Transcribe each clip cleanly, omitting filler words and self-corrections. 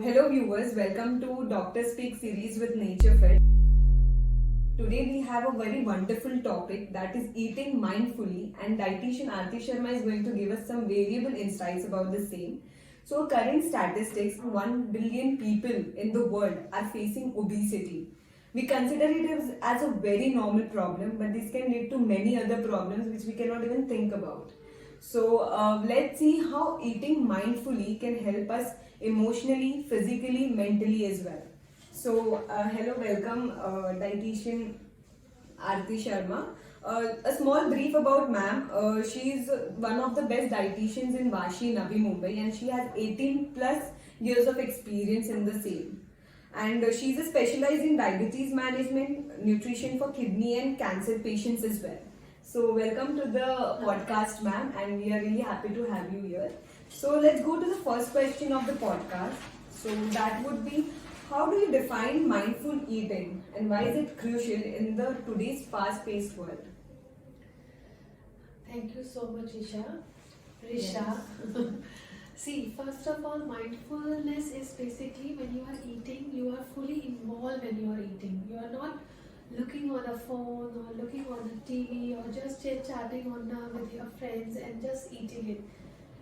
Hello viewers, welcome to Doctor Speak series with Nature Fit. Today we have a very wonderful topic, that is eating mindfully, and dietitian Aarti Sharma is going to give us some variable insights about the same. So current statistics, 1 billion people in the world are facing obesity. We consider it as a very normal problem, but this can lead to many other problems which we cannot even think about. So let's see how eating mindfully can help us emotionally, physically, mentally as well. So hello, welcome dietitian Aarti Sharma. A small brief about ma'am. She is one of the best dietitians in Vashi, Navi Mumbai, and she has 18 plus years of experience in the same. And she's a specialized in diabetes management, nutrition for kidney and cancer patients as well. So welcome to the podcast, ma'am, and we are really happy to have you here. So let's go to the first question of the podcast. So that would be, how do you define mindful eating and why is it crucial in the today's fast-paced world? Thank you so much, Risha. See, first of all, mindfulness is basically when you are eating, you are fully involved when you are eating. You are not looking on a phone or looking on a TV or just chatting on with your friends and just eating it.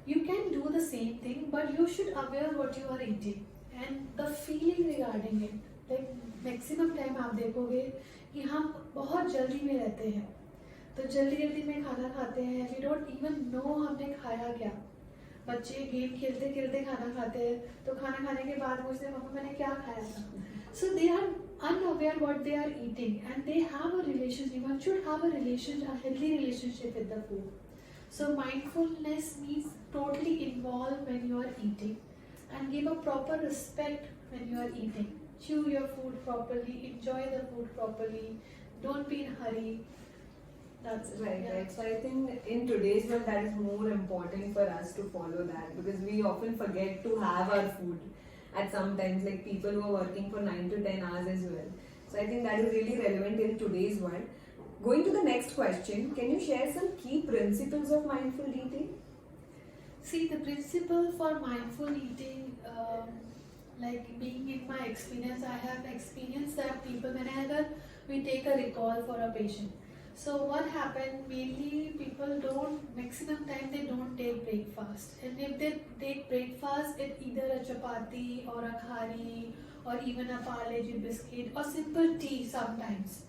You can do the same thing, but you should aware what you are eating and the feeling regarding it. Like maximum time आप देखोगे कि हम बहुत जल्दी में रहते हैं, तो जल्दी में खाना खाते हैं. We don't even know हमने खाया क्या. बच्चे गेम खेलते खेलते खाना खाते हैं, तो खाना खाने के बाद पूछते हैं पापा मैंने क्या खाया था. So they are unaware what they are eating and they have a relationship. One should have a healthy relationship with the food. So mindfulness means totally involved when you are eating and give a proper respect when you are eating. Chew your food properly, enjoy the food properly, don't be in a hurry. That's Right, yeah. right. So I think in today's world that is more important for us to follow that, because we often forget to have our food at some times, like people who are working for 9 to 10 hours as well. So I think that is really relevant in today's world. Going to the next question, can you share some key principles of mindful eating? See, the principle for mindful eating, like being in my experience, I have experienced that people, whenever we take a recall for a patient. So what happened, mainly people don't, maximum time they don't take breakfast. And if they take breakfast, it's either a chapati or a khari or even a parle biscuit or simple tea sometimes.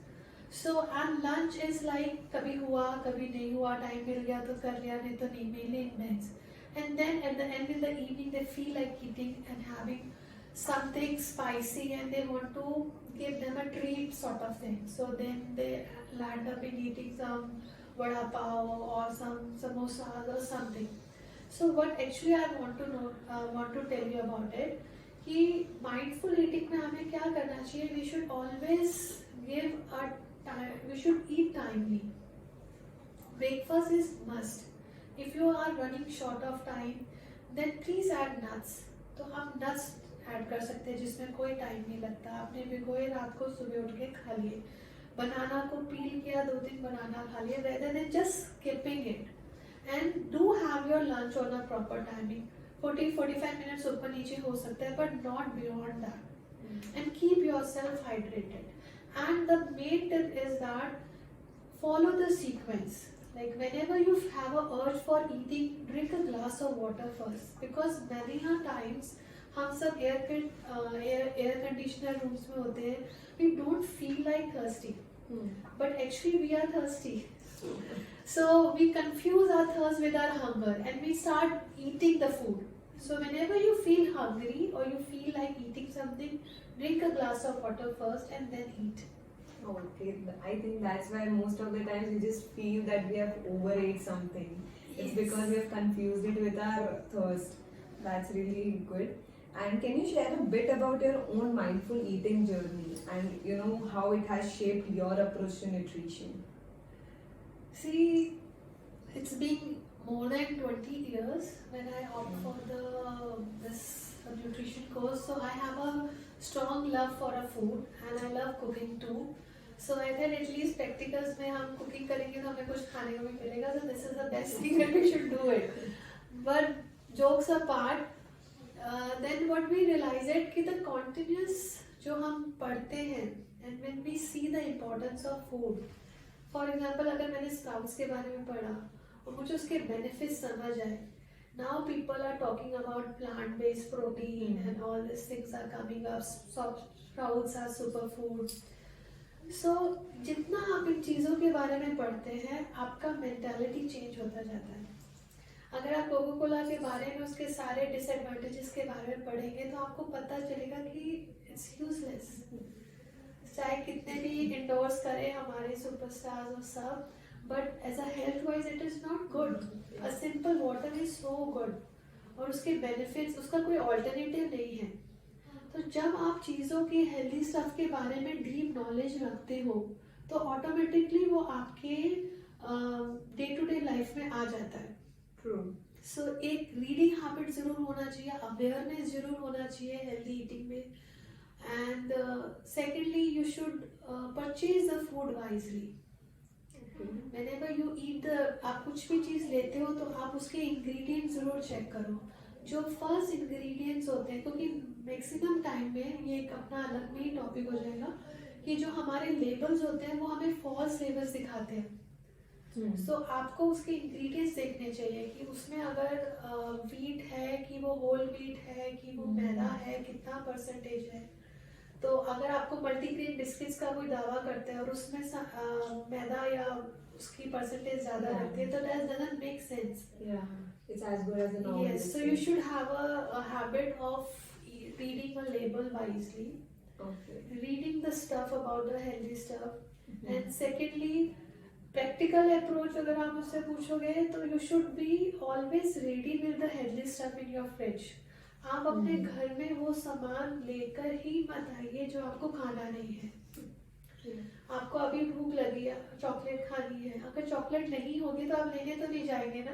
So and lunch is like kabhi hua, kabhi nahi hua, time mil gaya to kar liya, nahi to nahi, mainly immense. And then at the end in the evening they feel like eating and having something spicy and they want to give them a treat sort of thing. So then they land up in eating some vada pav or some samosas or something. So what actually I want to tell you about it, कि mindful eating में हमें क्या करना चाहिए? We should always give a time. We should eat timely. Breakfast is must. If you are running short of time, then please add nuts. तो हम nuts add कर सकते हैं जिसमें कोई टाइम नहीं लगता. आपने भिगोए रात को, सुबह उठ के खा लिए. बनाना को पील किया, 2-3 बनाना खा लिए, rather than just skipping it. And do have your lunch on a proper timing. 40-45 minutes ऊपर नीचे हो सकता है, but not beyond that. And keep yourself hydrated. And the main tip is that follow the sequence. Like whenever you have a urge for eating, drink a glass of water first. Because many times हम सब air conditioner rooms में होते हैं, we don't feel like thirsty, but actually we are thirsty. So we confuse our thirst with our hunger and we start eating the food. So whenever you feel hungry or you feel like eating something, drink a glass of water first and then eat. Okay, I think that's why most of the times we just feel that we have overate something. It's because we have confused it with our thirst. That's really good. And can you share a bit about your own mindful eating journey and how it has shaped your approach to nutrition? See, it's been more than 20 years when I opt for this nutrition course. So I have a strong love for a food and I love cooking too. So I thought at least practicals में हम cooking करेंगे तो हमें कुछ खाने को भी मिलेगा. So this is the best thing that we should do it. But jokes apart, then what we realized कि the continuous जो हम पढ़ते हैं and when we see the importance of food, for example अगर मैंने स्प्राउट्स के बारे में पढ़ा और मुझे उसके बेनिफिट्स समझ आए, now people are talking about plant based protein and all these things are coming up, sprouts are superfood. So जितना आप इन चीज़ों के बारे में पढ़ते हैं आपका मेंटालिटी चेंज होता जाता है. अगर आप कोको कोला के बारे में उसके सारे डिसएडवांटेजेस के बारे में पढ़ेंगे तो आपको पता चलेगा कि इट्स यूजलेस. चाहे कितने भी इंडोर्स करें हमारे सुपरस्टार्स और सब, but as a health wise it is not good. A simple water is so good और उसके बेनिफिट्स, उसका कोई ऑल्टरनेटिव नहीं है. तो जब आप चीज़ों की हेल्दी स्टफ के बारे में डीप नॉलेज रखते हो तो ऑटोमेटिकली वो आपके डे टू डे लाइफ में आ जाता है. ट्रू. सो एक रीडिंग हैबिट जरूर होना चाहिए, अवेयरनेस जरूर होना चाहिए हेल्दी ईटिंग में. And secondly you should purchase the food wisely. Whenever you eat आप कुछ भी चीज़ लेते हो तो आप उसके इंग्रेडिएंट्स जरूर चेक करो. जो फर्स्ट इंग्रेडिएंट्स होते हैं, क्योंकि मैक्सिमम टाइम में ये एक अपना अलग में ही टॉपिक हो जाएगा कि जो हमारे लेबल्स होते हैं वो हमें फॉल्स फ्लेवर्स दिखाते हैं. सो आपको उसके इंग्रेडिएंट्स देखने चाहिए कि उसमें अगर वीट है कि वो होल वीट है कि वो मैदा है, कितना परसेंटेज है. तो अगर आपको मल्टीग्रेन बिस्किट्स का कोई दावा करते हैं और उसमें मैदा या उसकी परसेंटेज ज्यादा रहती है तो that doesn't make sense. It's as good as a normal. Yes, so you should have a habit of reading a label wisely. Okay. Reading the stuff about the healthy stuff. And secondly, practical approach अगर आप मुझसे पूछोगे तो you should be always ready with the healthy stuff in your fridge. आप अपने घर में वो सामान लेकर ही मत आइए जो आपको खाना नहीं है. आपको अभी भूख लगी है, चॉकलेट खानी है, अगर चॉकलेट नहीं होगी तो आप लेने तो नहीं जाएंगे ना.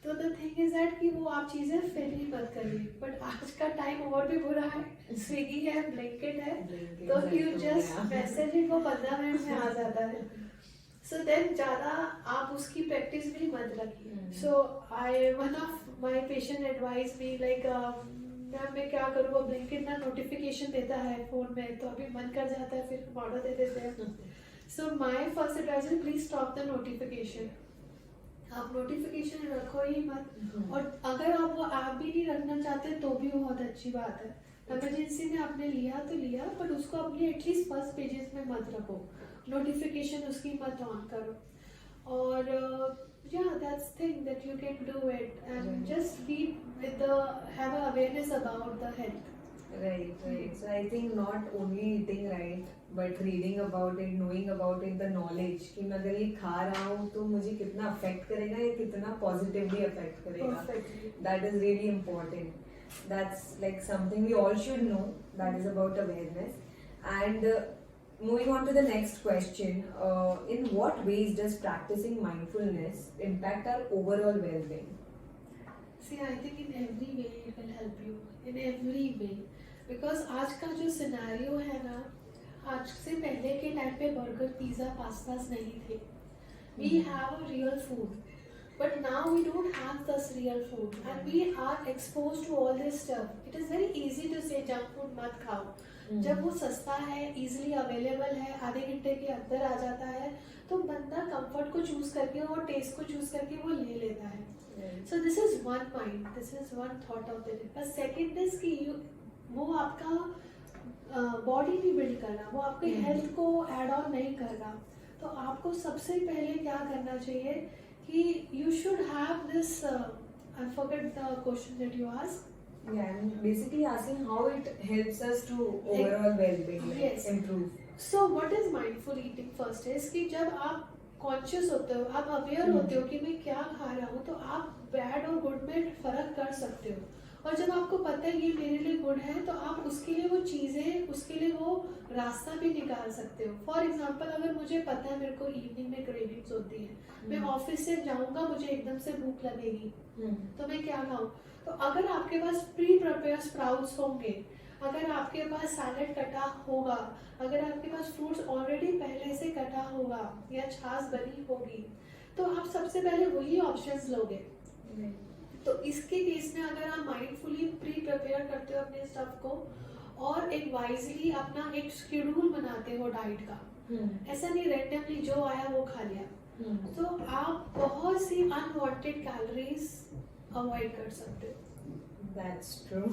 तो द थिंग इज दैट कि वो आप चीजें फिर ही मत करिए. बट आज का टाइम और भी बुरा है, स्विगी है, ब्लिंकिट है, तो यू जस्ट मैसेज इट, वो 15 मिनट में आ जाता है. सो देन ज़्यादा आप उसकी प्रैक्टिस भी मत रखिए. So I one of my patient advice me like ma'am मैं क्या करूँ, वो ब्लिंकिट ना नोटिफिकेशन देता है फ़ोन में तो अभी मन कर जाता है फिर ऑर्डर दे देते हैं. So my first advice is please stop the notification. आप नोटिफिकेशन रखो ही मत. और अगर आप वो ऐप भी नहीं रखना चाहते तो भी बहुत अच्छी बात है. इमरजेंसी में आपने लिया तो लिया, बट उसको अपने एटलीस्ट फर्स्ट पेजेस में मत रखो, नोटिफिकेशन उसकी मत ऑन करो. और yeah, that's thing that you can do it and just be with the have a awareness about the health. Right. So I think not only eating right, but reading about it, knowing about it, the knowledge कि मैं अगर ये खा रहा हूँ तो मुझे कितना affect करेगा या कितना positively affect करेगा. Perfectly. That is really important. That's like something we all should know. That is about awareness. And moving on to the next question, in what ways does practicing mindfulness impact our overall well-being? See, I think in every way it will help you. In every way. Because आज का जो scenario है ना, आज से पहले के time पे बर्गर, पिज़्ज़ा, पास्तास नहीं थे. We have a real food. But now we don't have this real food. And we are exposed to all this stuff. It is very easy to say junk food मत खाओ. जब वो सस्ता है, easily available है, आधे घंटे के अंदर आ जाता है, तो बंदा कंफर्ट को चूज करके और टेस्ट को चूज करके वो ले लेता है. So this is one mind, this is one thought of the day. But second is कि वो आपका बॉडी नहीं बिल्ड कर रहा, वो आपके हेल्थ को एड ऑन नहीं कर रहा. तो आपको सबसे पहले क्या करना चाहिए कि you should have this, I forget the question that you asked. Yeah, and basically asking how it helps us to overall well-being, like Yes. improve. So what is mindful eating first is कि जब आप conscious होते हो, आप aware होते हो कि मैं क्या खा रहा हूँ, तो आप बैड और गुड में फर्क कर सकते हो. और जब आपको पता है ये मेरे लिए गुड है तो आप उसके लिए वो चीज़ें, उसके लिए वो रास्ता भी निकाल सकते हो. फॉर एग्जाम्पल, अगर मुझे पता है मेरे को इवनिंग में क्रेविंग्स होती है, मैं ऑफिस से जाऊँगा, मुझे एकदम से भूख लगेगी, तो मैं क्या खाऊँ. तो अगर आपके पास प्री प्रिपेयर स्प्राउट्स होंगे, अगर आपके पास सैलेड कटा होगा, अगर आपके पास फ्रूट्स ऑलरेडी पहले से कटा होगा या छाछ बनी होगी, तो आप सबसे पहले वही ऑप्शंस लोगे. तो इसके केस में अगर आप माइंडफुली प्री प्रिपेयर करते हो अपने स्टफ को और एक वाइजली अपना एक शेड्यूल बनाते हो डाइट का, ऐसा नहीं रैंडमली जो आया वो खा लिया, तो आप बहुत सी अनवांटेड कैलोरीज अवॉइड कर सकते हो। That's true.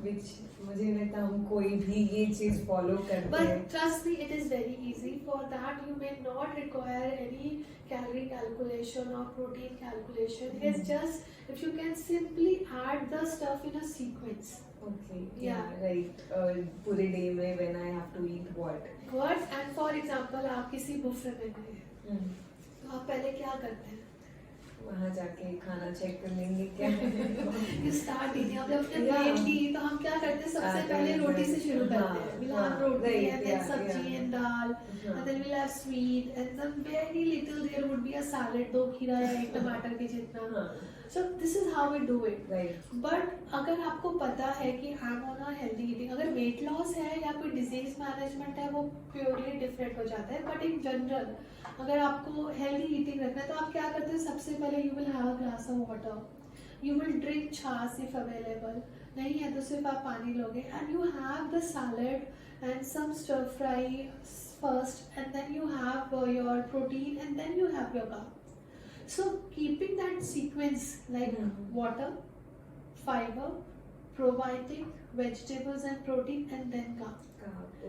Which मुझे नहीं लगता हम कोई भी ये चीज फॉलो करते हैं। But trust me, it is very easy. For that, you may not require any calorie calculation or protein calculation. It's just if you can simply add the stuff in a sequence. Okay. Yeah. Right. पूरे day में when I have to eat what? What? And for example, आप किसी buffet में गए, तो आप पहले क्या करते हैं? वहाँ जाके खाना चेक कर लेंगे क्या You start eating. अब जब हमने वेट ली तो हम क्या करते हैं? सबसे पहले रोटी से शुरू करते हैं. We'll have roti and then sabji and dal, and then we'll have sweet and then very little there would be a salad, 2 खीरा या 1 टमाटर के जितना. So this is how we do it. Right. But अगर आपको पता है कि I'm on a healthy eating, अगर weight loss है या कोई disease management है वो purely different हो जाता है. But in general, अगर आपको healthy eating रखना है तो आप क्या करते हैं? सबसे पहले you will have a glass of water. You will drink छाछ if available. नहीं है तो सिर्फ आप पानी लोगे. And you have the salad and some stir fry first, and then you have your protein, and then you have your carb. So keeping that sequence like water, fiber, probiotic, vegetables and protein, and then carb.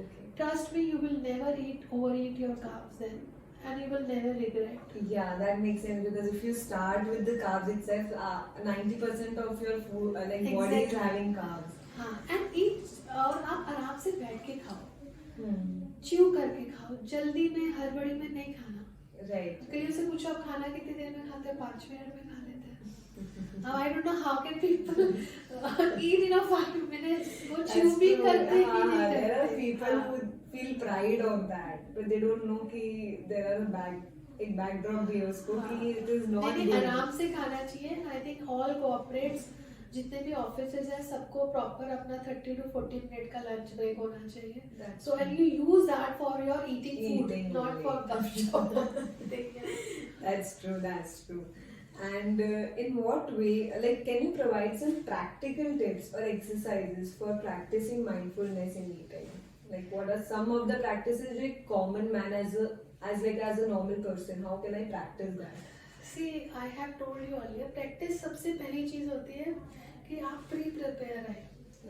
Okay. Trust me, you will never overeat your carbs then, and you will never regret. Yeah, that makes sense because if you start with the carbs itself, 90% of your food, like body is Exactly. having carbs. हाँ, and eat और आप आराम से बैठ के खाओ, chew करके खाओ, जल्दी में हड़बड़ी में नहीं खाना. Right. कईयों से पूछो आप खाना कितनी देर में खाते हैं? 5 मिनट में खा लेते हैं. Now I don't know how can people eat in a 5 minutes. वो च्यू भी करते हैं कि नहीं There are करते. people who feel pride on that, but they don't know कि there are एक backdrop भी है उसको कि it is not नहीं, good. आराम से खाना चाहिए. I think all corporates जितने भी ऑफिसेज हैं सबको प्रॉपर अपना 30 to 40 मिनट का लंच ब्रेक होना चाहिए. That's So and you use that for your eating food, Eating not only. for gumshoe. That's true. That's true. And in what way, like, can you provide some practical tips or exercises for practicing mindfulness in eating? Like, what are some of the practices like common man as a normal person? How can I practice that? See, I have told you earlier, practice सबसे पहली चीज होती है कि आप pre prepare है.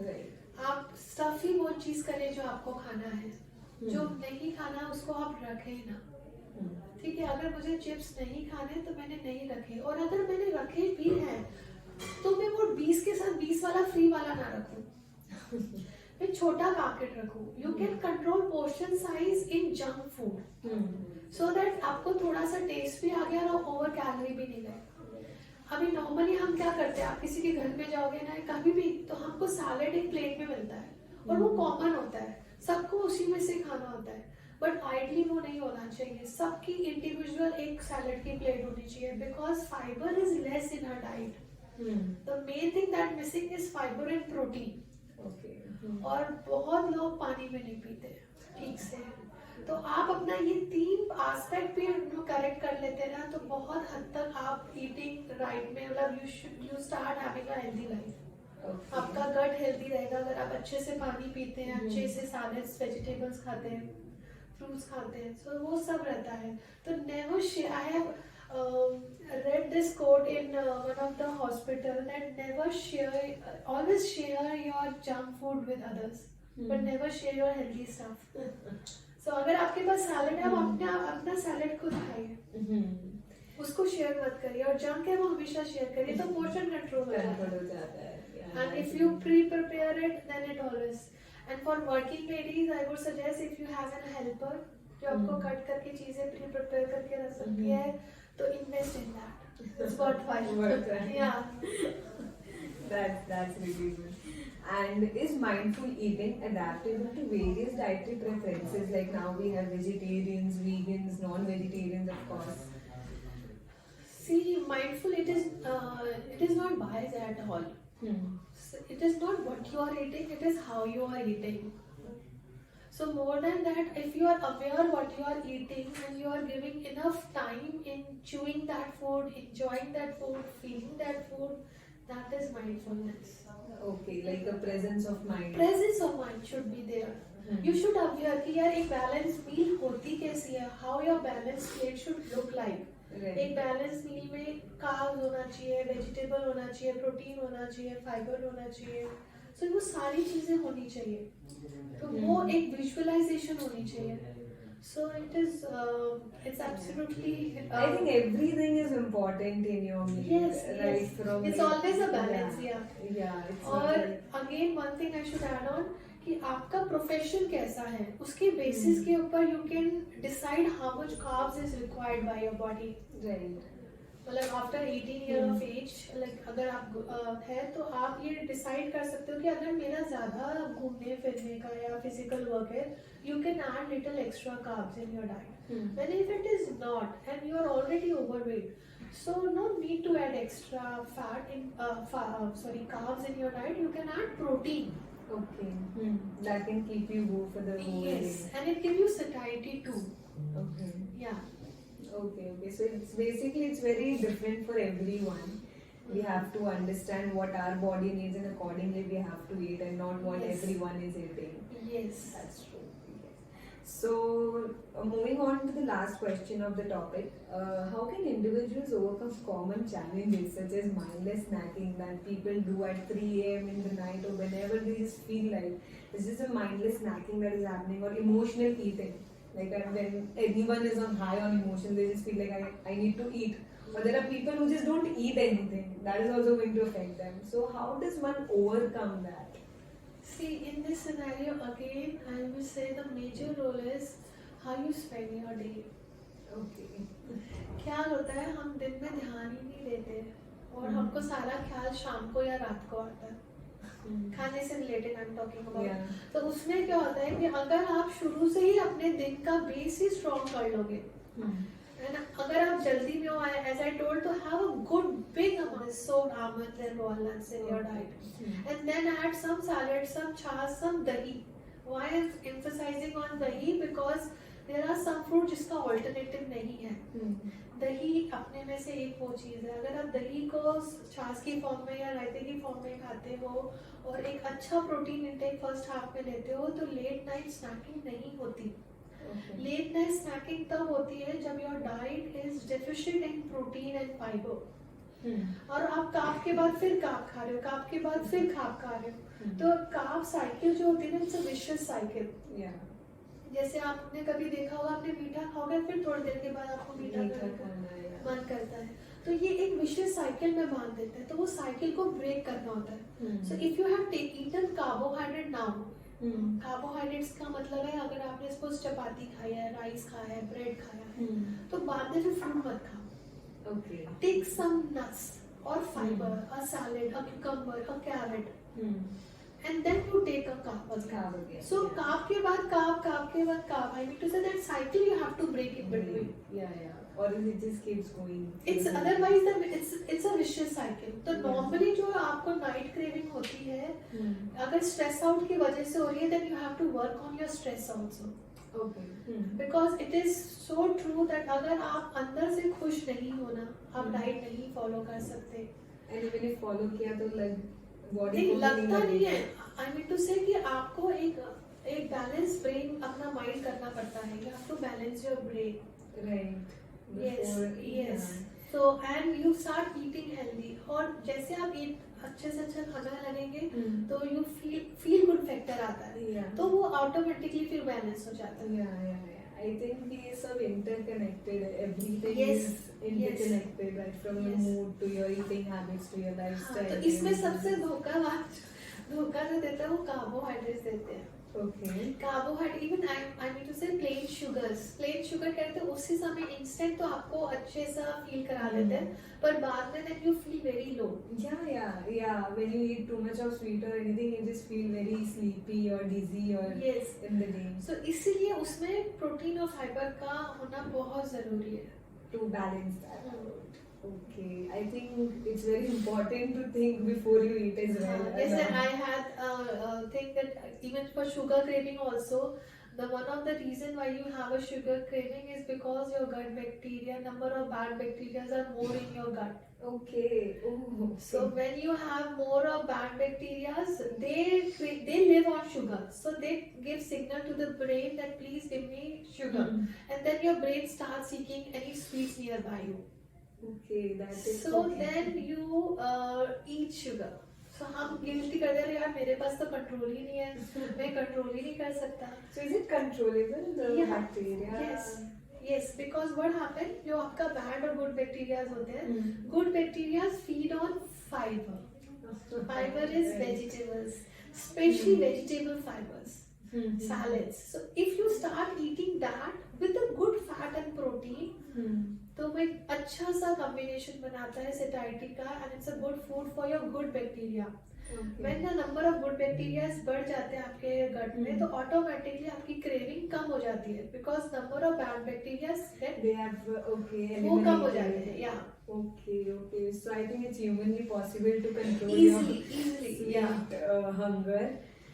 Right. आप stuff he वो चीज करें जो आपको खाना है. जो नहीं खाना उसको आप रखें ना. ठीक है, अगर मुझे चिप्स नहीं खाने तो मैंने नहीं रखे, और अगर मैंने रखे भी हैं तो मैं वो 20 के साथ 20 वाला फ्री वाला ना रखूं. मैं छोटा पैकेट रखूं. You can control portion size in junk food so that आपको थोड़ा सा टेस्ट भी आ गया और ओवर कैलोरी भी नहीं गए. अभी नॉर्मली हम क्या करते हैं, आप किसी के घर में जाओगे ना कभी भी तो हमको सैलेड एक प्लेट में मिलता है और वो कॉमन होता है, सबको उसी में से खाना होता है. बट आइडली वो नहीं होना चाहिए. सबकी इंडिविजुअल एक सैलेड की प्लेट होनी चाहिए because fibre is less in our diet. The main thing that missing is fibre and protein. Okay. और बहुत लोग पानी में नहीं पीते ठीक से. तो आप अपना ये 3 एस्पेक्ट भी करेक्ट कर लेते ना तो बहुत हद तक आप ईटिंग राइट में मतलब you start having a healthy life. Okay. आपका गट हेल्दी रहेगा अगर आप अच्छे से पानी पीते हैं, अच्छे से सैलेड्स वेजिटेबल्स खाते हैं, फ्रूट्स खाते हैं. सो वो सब रहता है. तो never share. I have read this quote in one of the hospital that never share, always share your junk food with others, but never share your healthy stuff. So अगर आपके पास सैलेड है आप अपना सैलेड खुद खाइए, उसको share मत करिए. और जंक है वो हमेशा शेयर करिए तो पोर्शन कंट्रोल हो जाता है. And if you pre-prepare it, then it always. And for working ladies, I would suggest if you have a helper जो आपको कट करके चीजें pre-prepare करके रख सकती है तो invest in that. It's worthwhile. Yeah. That's really good. And is mindful eating adaptable to various dietary preferences? Like now we have vegetarians, vegans, non-vegetarians, of course. See, mindful it is not biased at all. It is not what you are eating, it is how you are eating. So more than that, if you are aware what you are eating and you are giving enough time in chewing that food, enjoying that food, feeling that food, That is mindfulness. Okay, like a presence of mind. Presence of mind should be there. You should aware कि यार एक balanced meal होती कैसी है, how your balanced plate should look like. Right. एक balance meal में carbs होना चाहिए, वेजिटेबल होना चाहिए, प्रोटीन होना चाहिए, फाइबर होना चाहिए, सो वो सारी चीजें होनी चाहिए. तो वो एक विजुअलाइजेशन होनी चाहिए. So it is, it's absolutely. I think everything is important in your meal. Yes, right? yes. From It's always a balance, yeah. Yeah, it's और not again one thing I should add on कि आपका profession कैसा है, उसके basis के ऊपर you can decide how much carbs is required by your body. right. मतलब after 18 year of age, like अगर आप है तो आप ये डिसाइड कर सकते हो कि अगर मेरा ज्यादा घूमने फिरने का या फिजिकल वर्क है, you can add little extra carbs in your diet. When if it is not and you are already overweight, so no need to add extra fat in carbs in your diet. You can add protein. Okay. That can keep you go for the whole Yes, day. and it gives you satiety too. Okay. Yeah. Okay. So it's basically it's very different for everyone. We have to understand what our body needs and accordingly we have to eat and not what Yes. everyone is eating. Yes. That's true. Yes. So moving on to the last question of the topic, how can individuals overcome common challenges such as mindless snacking that people do at 3 a.m. in the night or whenever they just feel like this is a mindless snacking that is happening, or emotional eating? Like when anyone is on high on emotion, they just feel like I need to eat. But there are people who just don't eat anything. That is also going to affect them. So how does one overcome that? See, in this scenario again, I will say the major role is how you spend your day. Okay. क्या होता है, हम दिन में ध्यान ही नहीं देते और हमको सारा ख्याल शाम को या रात को आता है. खाने से related I am talking about. तो उसमें क्या होता है कि अगर आप शुरू से ही अपने दिन का बेस ही स्ट्रॉन्ग कर लोगे, and अगर आप जल्दी में हो, as I told, to have a good big amount of soaked almonds and walnuts in your diet, and then add some salad, some chaas, some dahi. Why I'm emphasizing on dahi? Because there are some fruit जिसका alternative नहीं है. दही अपने में से एक वो चीज़ है. अगर आप दही को छाछ की फॉर्म में या रायते की फॉर्म में खाते हो और एक अच्छा प्रोटीन इंटेक फर्स्ट हाफ में लेते हो, तो लेट नाइट स्नैकिंग नहीं होती. लेट नाइट स्नैकिंग तब होती है जब your diet is deficient in protein and fibre, और आप कार्ब के बाद फिर कार्ब खा रहे हो, कार्ब के बाद फिर कार्ब खा रहे हो. तो कार्ब साइकिल जो होती है ना, इट्स अ विशियस साइकिल. जैसे आपने कभी देखा होगा, आपने मीठा खाओगे फिर थोड़ी देर के बाद आपको मीठा मन करता है, तो ये एक विशियस साइकिल में बांध देते हैं. तो वो साइकिल को ब्रेक करना होता है. So if you have eaten carbohydrate now, carbohydrates का मतलब है अगर आपने सपोज चपाती खाई है, राइस खाया है, ब्रेड खाया है, तो बाद में फिर फ्रूट मत खाओ. टेक सम नट्स और fibre, a salad, a cucumber, a carrot, and then you take a carb again. So carb के बाद carb के बाद carb. I mean to say that cycle you have to break in between. Or it just keeps going. It's otherwise it's a vicious cycle. तो normally जो आपको night craving होती है, अगर stress out की वजह से हो रही है, then you have to work on your stress also. Because it is so true that अगर आप अंदर से खुश नहीं हो ना, आप diet नहीं follow कर सकते. And even if follow किया तो like नहीं लगता नहीं है. आई मीन टू से कि आपको एक बैलेंस ब्रेन अपना माइंड करना पड़ता है. You have to balance your brain. Right. Yes. So and you start eating healthy, और जैसे आप अच्छे से अच्छा खाना लगेंगे तो यू फील गुड फैक्टर आता है, तो वो ऑटोमेटिकली फिर बैलेंस हो जाता है. I think ये सब interconnected. Everything Yes. is interconnected, right? From your mood to your eating habits to your lifestyle. तो इसमें सबसे धोखा जो देता है वो कार्बोहाइड्रेट्स देते हैं. Carbohydrate, even I mean to say plain sugar कहते हैं उसी समय इंस्टेंट तो आपको अच्छे सा फील करा देते हैं, पर बाद में then you feel very low. When you eat too much of sweet or anything, you just feel very sleepy or dizzy or in the day. So इसीलिए उसमें प्रोटीन और फाइबर का होना बहुत जरूरी है. To balance that. Okay, I think it's very important to think before you eat as well. Yes, and I had think that even for sugar craving also, The one of the reason why you have a sugar craving is because your gut bacteria, number of bad bacteria are more in your gut. Okay. Oh, So when you have more of bad bacteria, they live on sugar. So they give signal to the brain that please give me sugar, and then your brain starts seeking any sweets nearby you. Okay, that is So okay. then you eat sugar. So हम guilty करते हैं यार मेरे पास तो control ही नहीं है, मैं control ही नहीं कर सकता. So is it controllable, the Yeah. bacteria? Yes, because what happens, जो आपका bad और good bacteria होते हैं, Hmm. good bacteria feed on fiber. Fiber is vegetables, especially vegetable fibers, Hmm. salads. So if you start eating that with a good fat and protein, Hmm. तो वो एक अच्छा सा कॉम्बिनेशन बनाता है satiety का, and it's a good food for your good bacteria. Okay. When the number of good bacteria बढ़ जाते हैं आपके gut में, तो automatically आपकी craving कम हो जाती है, because number of bad bacteria They have okay. वो कम हो eliminated जाते it. हैं. Yeah. Okay. So I think it's humanly possible to control Easily, your sweet, yeah. hunger.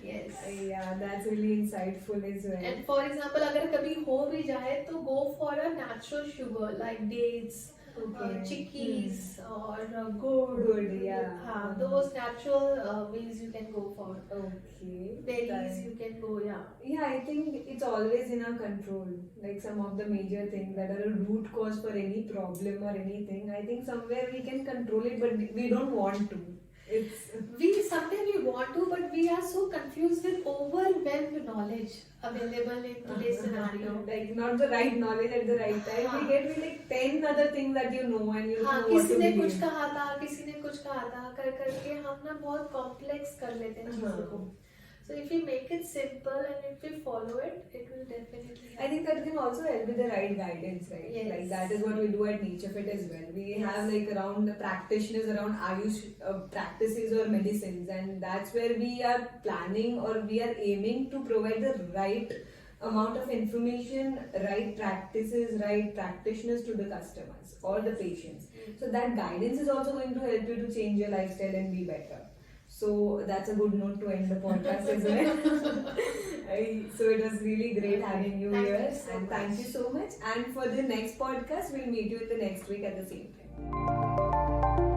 Yes. Yeah, that's really insightful as well. And for example, अगर कभी हो भी जाए तो go for a natural sugar like dates, chickpeas or Good, yeah. हाँ, those natural ways you can go for. Okay. Berries That- you can go, yeah. Yeah, I think it's always in our control. Like some of the major things that are a root cause for any problem or anything, I think somewhere we can control it, but we don't want to. It's We sometimes we want to, but we are so confused with overwhelmed knowledge available in today's scenario. like not the right knowledge at the right time. हाँ. We get with like 10 other things that you know and you हाँ, don't know what किसी to ने believe. कुछ कहा था, किसी ने कुछ कहा था, कर करके हम ना बहुत कॉम्प्लेक्स कर लेते हैं चीजों को. So if we make it simple and if we follow it, it will definitely help. I think that can also help with the right guidance, right? Yes. Like that is what we do at NatureFit as well. We Yes. have like around the practitioners around Ayush practices or medicines, and that's where we are planning or we are aiming to provide the right amount of information, right practices, right practitioners to the customers or the patients. So that guidance is also going to help you to change your lifestyle and be better. So that's a good note to end the podcast as well. So it was really great having you Thank here, you so and thank much. you so much. And for the next podcast, we'll meet you in the next week at the same time.